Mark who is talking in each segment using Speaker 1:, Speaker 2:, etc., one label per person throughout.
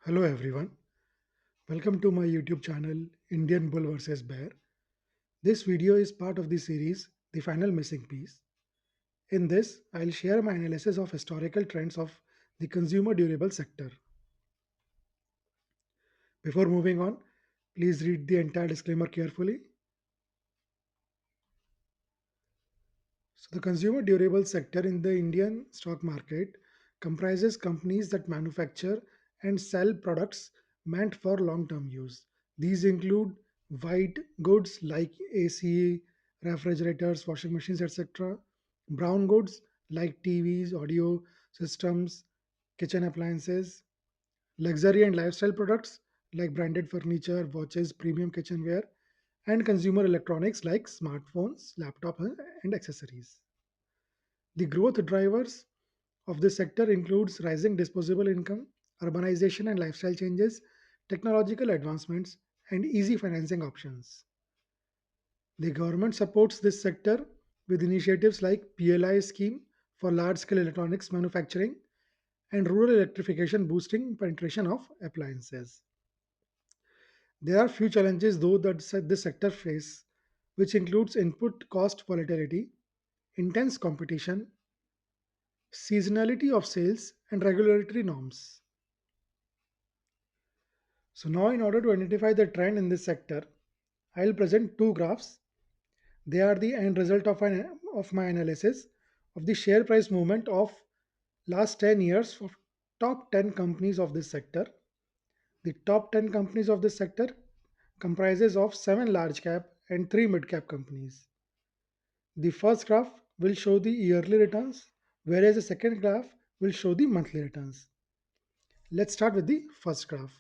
Speaker 1: Hello everyone, welcome to my YouTube channel Indian Bull vs Bear. This video is part of the series The Final Missing Piece. In this, I'll share my analysis of historical trends of the consumer durable sector. Before moving on, please read the entire disclaimer carefully. So, the consumer durable sector in the Indian stock market comprises companies that manufacture and sell products meant for long term use. These include white goods like AC, refrigerators, washing machines, etc., brown goods like TVs, audio systems, kitchen appliances, luxury and lifestyle products like branded furniture, watches, premium kitchenware, and consumer electronics like smartphones, laptops, and accessories. The growth drivers of this sector includes rising disposable income, urbanization and lifestyle changes, technological advancements, and easy financing options. The government supports this sector with initiatives like PLI scheme for large-scale electronics manufacturing and rural electrification boosting penetration of appliances. There are few challenges though that this sector face, which includes input cost volatility, intense competition, seasonality of sales, and regulatory norms. So now in order to identify the trend in this sector, I'll present two graphs. They are the end result of my analysis of the share price movement of last 10 years of top 10 companies of this sector. The top 10 companies of this sector comprises of 7 large cap and 3 mid cap companies. The first graph will show the yearly returns, whereas the second graph will show the monthly returns. Let's start with the first graph.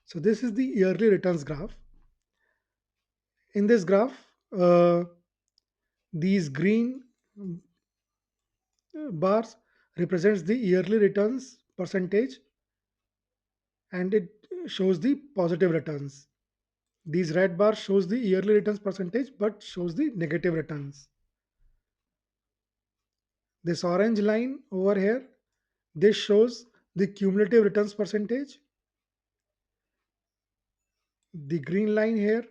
Speaker 1: So this is the yearly returns graph. In this graph, these green bars represents the yearly returns percentage and it shows the positive returns. These red bars shows the yearly returns percentage but shows the negative returns. This orange line over here, this shows the cumulative returns percentage. The green line here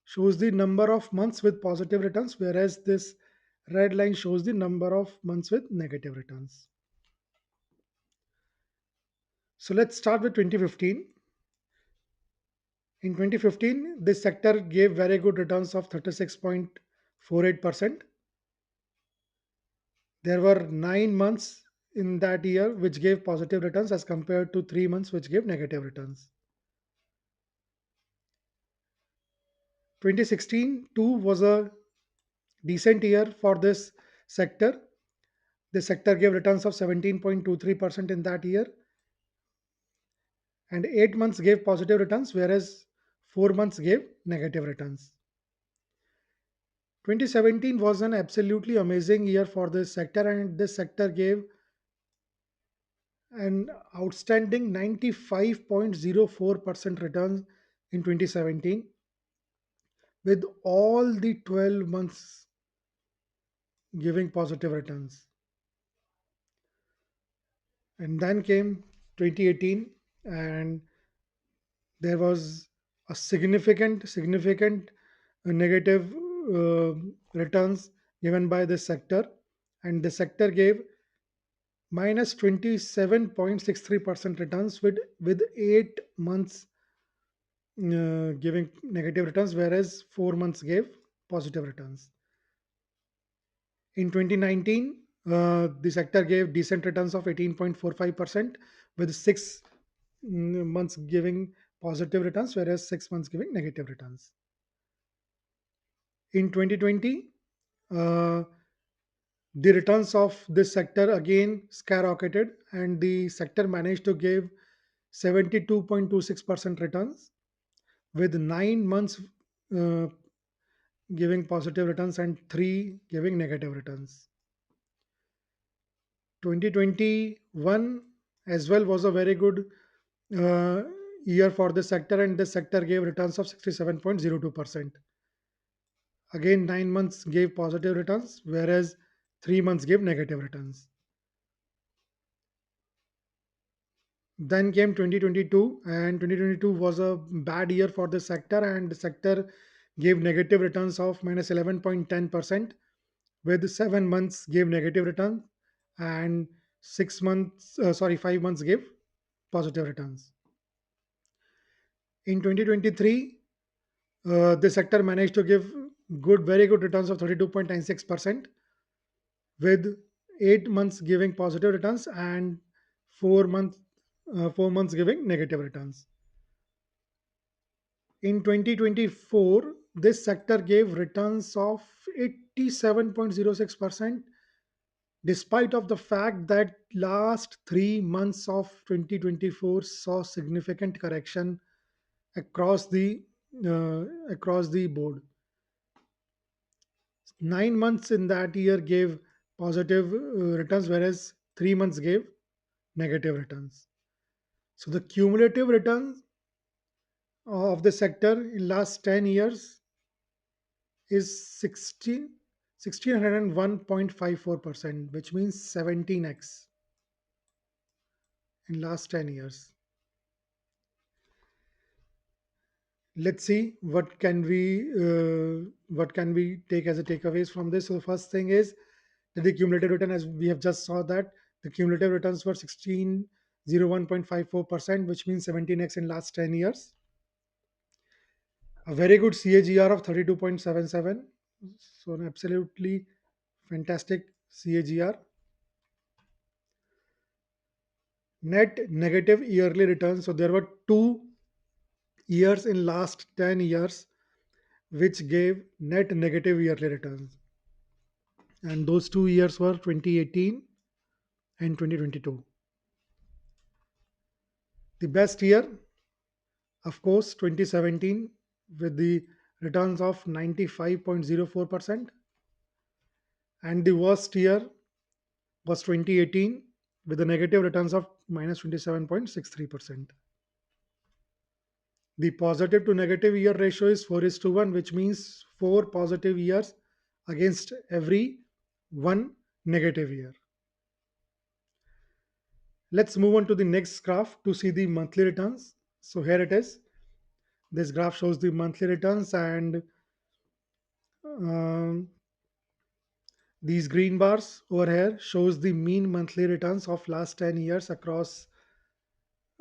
Speaker 1: shows the number of months with positive returns, whereas this red line shows the number of months with negative returns. So let's start with 2015. In 2015, this sector gave very good returns of 36.48%. There were 9 months in that year which gave positive returns as compared to 3 months which gave negative returns. 2016 too was a decent year for this sector. The sector gave returns of 17.23% in that year, and 8 months gave positive returns, whereas 4 months gave negative returns. 2017 was an absolutely amazing year for this sector, and this sector gave an outstanding 95.04% return in 2017, with all the 12 months giving positive returns. And then came 2018, and there was a significant negative returns given by this sector, and the sector gave minus 27.63% returns with 8 months giving negative returns, whereas 4 months gave positive returns. In 2019, the sector gave decent returns of 18.45% with 6 months giving positive returns, whereas 6 months giving negative returns. In 2020, uh, the returns of this sector again skyrocketed, and the sector managed to give 72.26% returns with 9 months uh, giving positive returns and 3 giving negative returns. 2021 as well was a very good uh, year for this sector, and this sector gave returns of 67.02%. Again, 9 months gave positive returns, whereas 3 months gave negative returns. Then came 2022, and 2022 was a bad year for the sector, and the sector gave negative returns of minus 11.10%, with 7 months gave negative return, and 6 months, 5 months gave positive returns. In 2023, the sector managed to give very good returns of 32.96%, with 8 months giving positive returns and 4 months 4 months giving negative returns. In 2024, this sector gave returns of 87.06%, despite of the fact that last 3 months of 2024 saw significant correction across the across the board. 9 months in that year gave positive returns, whereas 3 months gave negative returns. So the cumulative returns of the sector in last 10 years is 1601.54%, which means 17x in last 10 years. Let's see what can we take as a takeaways from this. So the first thing is that the cumulative return, as we have just saw, that the cumulative returns were 1601.54%, which means 17x in last 10 years. A very good CAGR of 32.77, so an absolutely fantastic CAGR. Net negative yearly returns, so there were 2 years in last 10 years which gave net negative yearly returns, and those 2 years were 2018 and 2022. The best year, of course, 2017, with the returns of 95.04%, and the worst year was 2018 with the negative returns of minus 27.63%. The positive to negative year ratio is 4 is to 1, which means 4 positive years against every one negative year. Let's move on to the next graph to see the monthly returns. So here it is. This graph shows the monthly returns, and um, these green bars over here shows the mean monthly returns of last 10 years across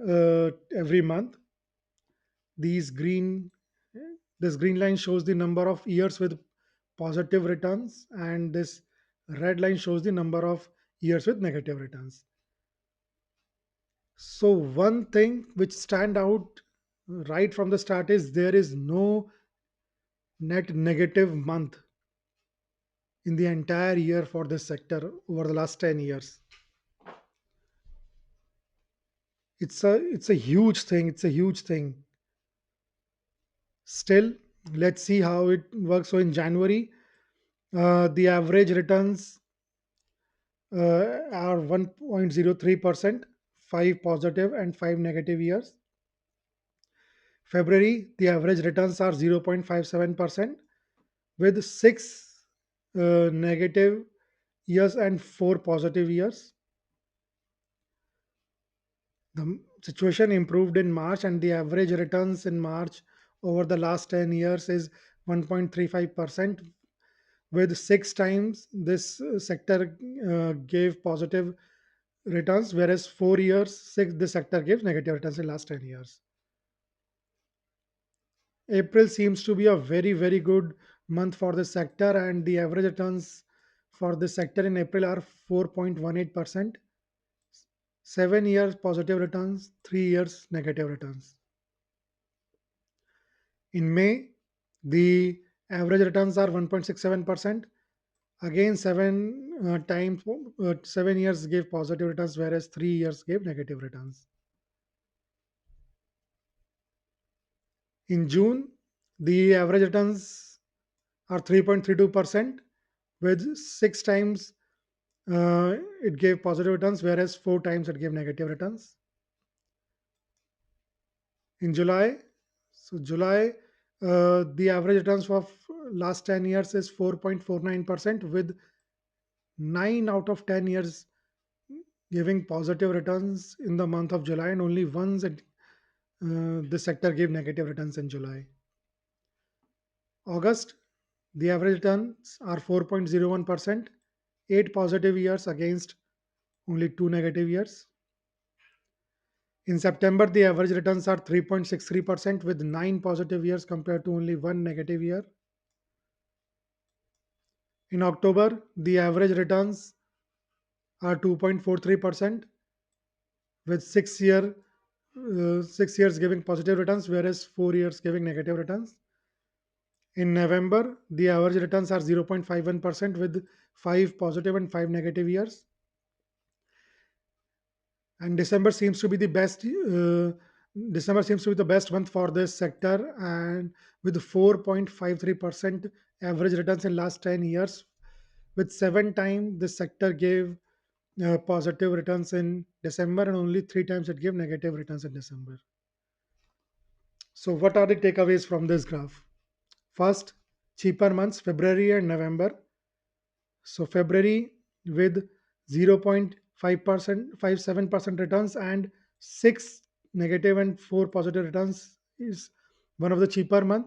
Speaker 1: every month. These green this green line shows the number of years with positive returns, and this red line shows the number of years with negative returns. So one thing which stand out right from the start is there is no net negative month in the entire year for this sector over the last 10 years. It's a huge thing. It's a huge thing. Still, let's see how it works. So in January, the average returns are 1.03%, 5 positive and 5 negative years. February, the average returns are 0.57%, with 6 negative years and 4 positive years. The situation improved in March, and the average returns in March over the last 10 years is 1.35%, with 6 times this sector gave positive returns, whereas 4 years, this sector gives negative returns in last 10 years. April seems to be a very, very good month for the sector, and the average returns for the sector in April are 4.18%, 7 years positive returns, 3 years negative returns. In May, the average returns are 1.67%. Again, 7 years gave positive returns, whereas 3 years gave negative returns. In June, the average returns are 3.32%, with 6 times it gave positive returns, whereas 4 times it gave negative returns. In July, the average returns for last 10 years is 4.49%, with 9 out of 10 years giving positive returns in the month of July, and only once this sector gave negative returns in July. August, the average returns are 4.01%, 8 positive years against only 2 negative years. In September, the average returns are 3.63% with 9 positive years compared to only 1 negative year. In October, the average returns are 2.43% with 6 years giving positive returns, whereas 4 years giving negative returns. In November, the average returns are 0.51% with 5 positive and 5 negative years. And December seems to be the best month for this sector, and with 4.53% average returns in last 10 years. With 7 times this sector gave positive returns in December, and only 3 times it gave negative returns in December. So, what are the takeaways from this graph? First, cheaper months February and November. So, February with 0.5%, 57% returns, and 6 negative and 4 positive returns is one of the cheaper month,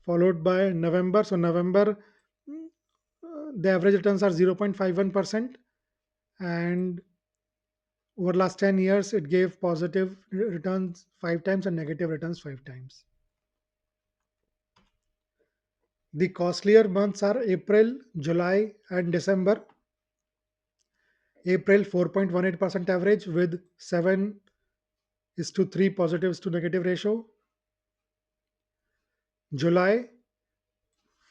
Speaker 1: followed by November. So, November, the average returns are 0.51%, and over last 10 years it gave positive returns 5 times and negative returns 5 times. The costlier months are April, July, and December. April 4.18% average with 7 is to 3 positives to negative ratio. July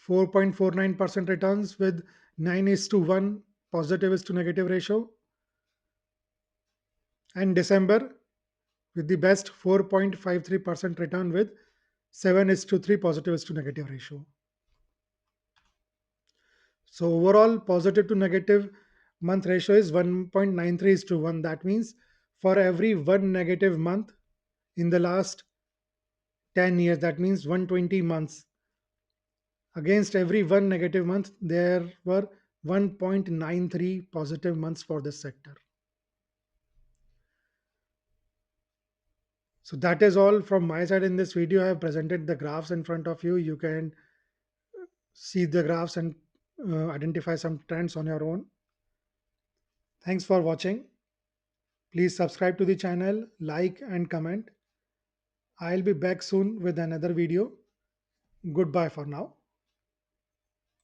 Speaker 1: 4.49% returns with 9 is to 1 positive is to negative ratio. And December with the best 4.53% return with 7 is to 3 positive is to negative ratio. So overall positive to negative month ratio is 1.93 is to 1. That means for every one negative month in the last 10 years, that means 120 months, against every one negative month, there were 1.93 positive months for this sector. So that is all from my side in this video. I have presented the graphs in front of you. You can see the graphs and identify some trends on your own. Thanks for watching. Please subscribe to the channel, like and comment. I'll be back soon with another video. Goodbye for now.